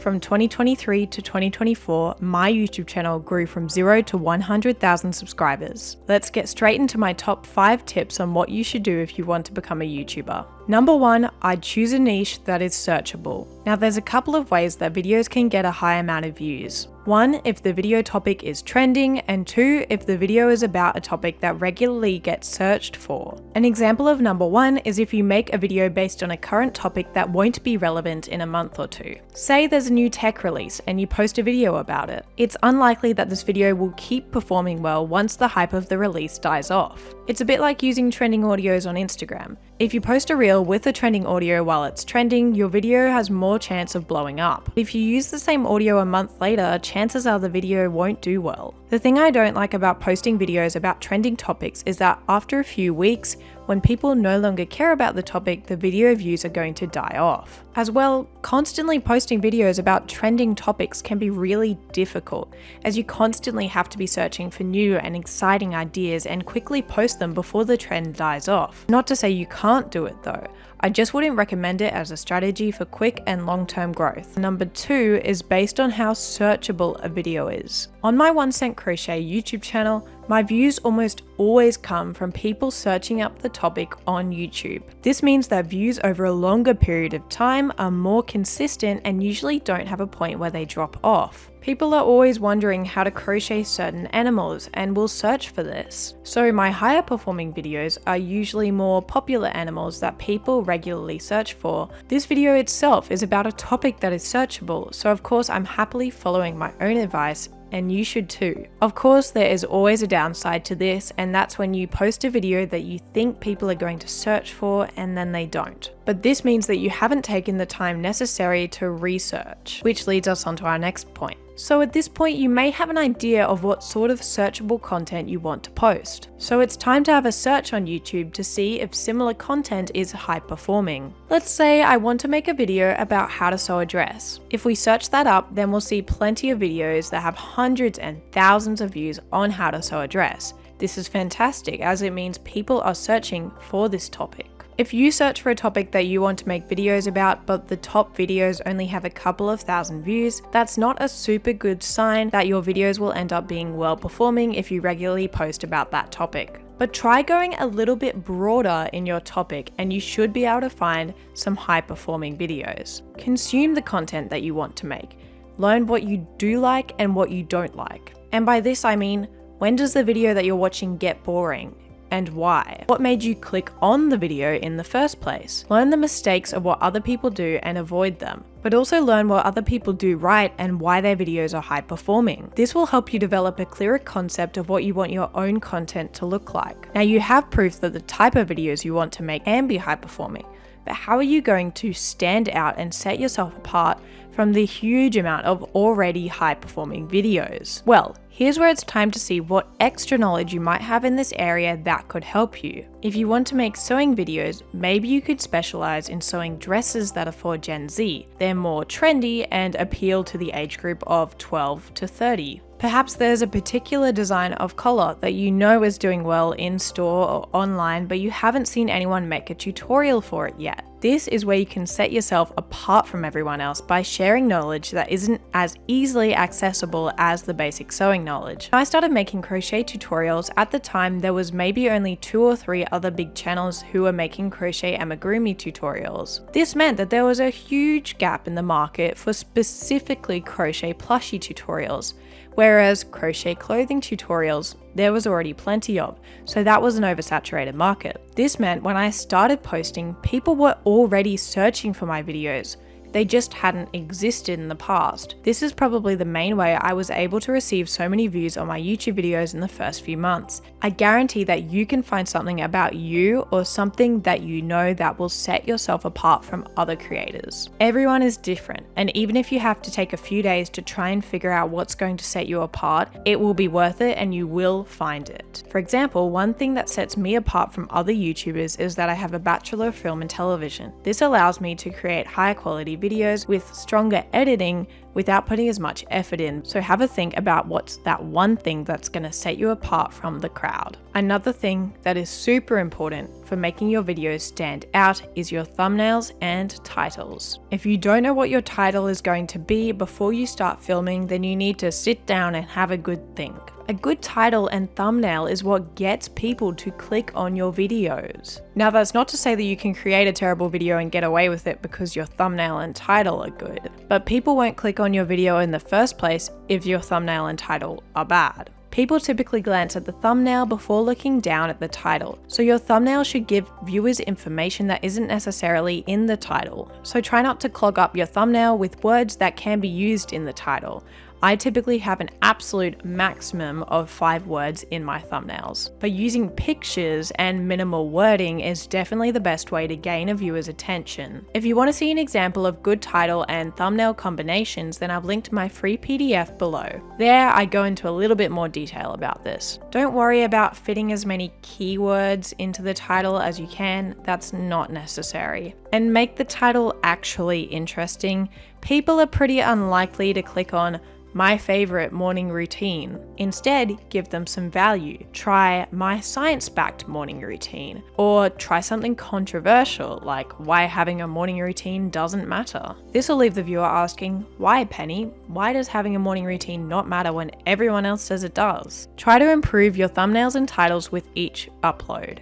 from 2023 to 2024, my YouTube channel grew from 0 to 100,000 subscribers. Let's get straight into my top 5 tips on what you should do if you want to become a YouTuber. Number 1, I'd choose a niche that is searchable. Now there's a couple of ways that videos can get a high amount of views. 1, if the video topic is trending, and 2, if the video is about a topic that regularly gets searched for. An example of number 1 is if you make a video based on a current topic that won't be relevant in a month or two. Say there's a new tech release and you post a video about it. It's unlikely that this video will keep performing well once the hype of the release dies off. It's a bit like using trending audios on Instagram. If you post a reel with a trending audio while it's trending, your video has more chance of blowing up. If you use the same audio a month later, chances are the video won't do well. The thing I don't like about posting videos about trending topics is that after a few weeks, when people no longer care about the topic, the video views are going to die off. As well, constantly posting videos about trending topics can be really difficult, as you constantly have to be searching for new and exciting ideas and quickly post them before the trend dies off. Not to say you can't do it though. I just wouldn't recommend it as a strategy for quick and long-term growth. Number 2 is based on how searchable a video is. On my 1 Cent Crochet YouTube channel, my views almost always come from people searching up the topic on YouTube. This means that views over a longer period of time are more consistent and usually don't have a point where they drop off. People are always wondering how to crochet certain animals and will search for this. So my higher performing videos are usually more popular animals that people regularly search for. This video itself is about a topic that is searchable, so of course I'm happily following my own advice, and you should too. Of course, there is always a downside to this, and that's when you post a video that you think people are going to search for and then they don't. But this means that you haven't taken the time necessary to research, which leads us on to our next point. So at this point, you may have an idea of what sort of searchable content you want to post. So it's time to have a search on YouTube to see if similar content is high performing. Let's say I want to make a video about how to sew a dress. If we search that up, then we'll see plenty of videos that have hundreds and thousands of views on how to sew a dress. This is fantastic, as it means people are searching for this topic. If you search for a topic that you want to make videos about, but the top videos only have a couple of thousand views, that's not a super good sign that your videos will end up being well performing if you regularly post about that topic. But try going a little bit broader in your topic and you should be able to find some high performing videos. Consume the content that you want to make. Learn what you do like and what you don't like. And by this I mean, when does the video that you're watching get boring? And why? What made you click on the video in the first place? Learn the mistakes of what other people do and avoid them, but also learn what other people do right and why their videos are high performing. This will help you develop a clearer concept of what you want your own content to look like. Now you have proof that the type of videos you want to make can be high performing, but how are you going to stand out and set yourself apart from the huge amount of already high performing videos? Well, here's where it's time to see what extra knowledge you might have in this area that could help you. If you want to make sewing videos, maybe you could specialize in sewing dresses that are for Gen Z. They're more trendy and appeal to the age group of 12 to 30. Perhaps there's a particular design of collar that you know is doing well in store or online, but you haven't seen anyone make a tutorial for it yet. This is where you can set yourself apart from everyone else by sharing knowledge that isn't as easily accessible as the basic sewing knowledge. When I started making crochet tutorials, at the time there was maybe only 2 or 3 other big channels who were making crochet amigurumi tutorials. This meant that there was a huge gap in the market for specifically crochet plushie tutorials, whereas crochet clothing tutorials there was already plenty of, so that was an oversaturated market. This meant when I started posting, people were already searching for my videos. They just hadn't existed in the past. This is probably the main way I was able to receive so many views on my YouTube videos in the first few months. I guarantee that you can find something about you or something that you know that will set yourself apart from other creators. Everyone is different, and even if you have to take a few days to try and figure out what's going to set you apart, it will be worth it and you will find it. For example, one thing that sets me apart from other YouTubers is that I have a Bachelor of Film and Television. This allows me to create higher quality videos with stronger editing without putting as much effort in. So have a think about what's that one thing that's going to set you apart from the crowd. Another thing that is super important for making your videos stand out is your thumbnails and titles. If you don't know what your title is going to be before you start filming, then you need to sit down and have a good think. A good title and thumbnail is what gets people to click on your videos. Now, that's not to say that you can create a terrible video and get away with it because your thumbnail and title are good, but people won't click on your video in the first place if your thumbnail and title are bad. People typically glance at the thumbnail before looking down at the title, so your thumbnail should give viewers information that isn't necessarily in the title. So try not to clog up your thumbnail with words that can be used in the title. I typically have an absolute maximum of 5 words in my thumbnails, but using pictures and minimal wording is definitely the best way to gain a viewer's attention. If you want to see an example of good title and thumbnail combinations, then I've linked my free PDF below. There I go into a little bit more detail about this. Don't worry about fitting as many keywords into the title as you can, that's not necessary. And make the title actually interesting. People are pretty unlikely to click on my favorite morning routine. Instead, give them some value. Try my science-backed morning routine, or try something controversial like why having a morning routine doesn't matter. This will leave the viewer asking, why Penny? Why does having a morning routine not matter when everyone else says it does? Try to improve your thumbnails and titles with each upload.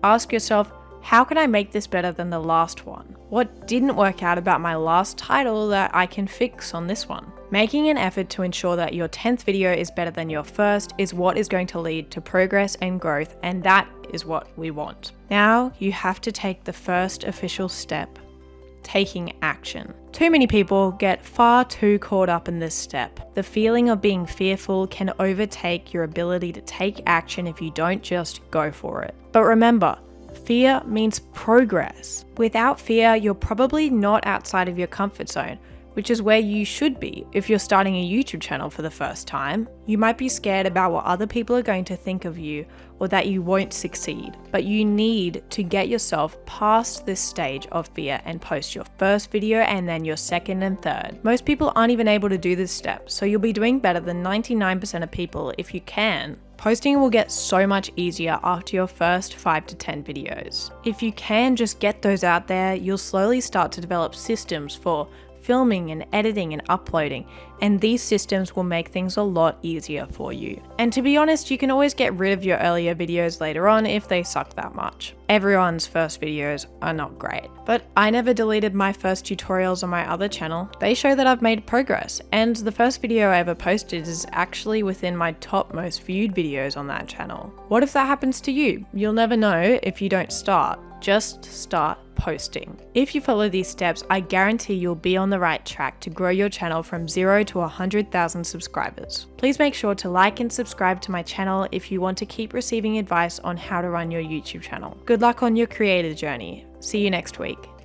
Ask yourself, how can I make this better than the last one? What didn't work out about my last title that I can fix on this one? Making an effort to ensure that your 10th video is better than your first is what is going to lead to progress and growth, and that is what we want. Now you have to take the first official step, taking action. Too many people get far too caught up in this step. The feeling of being fearful can overtake your ability to take action if you don't just go for it. But remember, fear means progress. Without fear, you're probably not outside of your comfort zone, which is where you should be if you're starting a YouTube channel for the first time. You might be scared about what other people are going to think of you or that you won't succeed, but you need to get yourself past this stage of fear and post your first video and then your second and third. Most people aren't even able to do this step, so you'll be doing better than 99% of people if you can. Posting will get so much easier after your first 5 to 10 videos. If you can just get those out there, you'll slowly start to develop systems for filming and editing and uploading, and these systems will make things a lot easier for you. And to be honest, you can always get rid of your earlier videos later on if they suck that much. Everyone's first videos are not great, but I never deleted my first tutorials on my other channel. They show that I've made progress, and the first video I ever posted is actually within my top most viewed videos on that channel. What if that happens to you? You'll never know if you don't start. Just start posting. If you follow these steps, I guarantee you'll be on the right track to grow your channel from 0 to 100,000 subscribers. Please make sure to like and subscribe to my channel if you want to keep receiving advice on how to run your YouTube channel. Good luck on your creator journey. See you next week.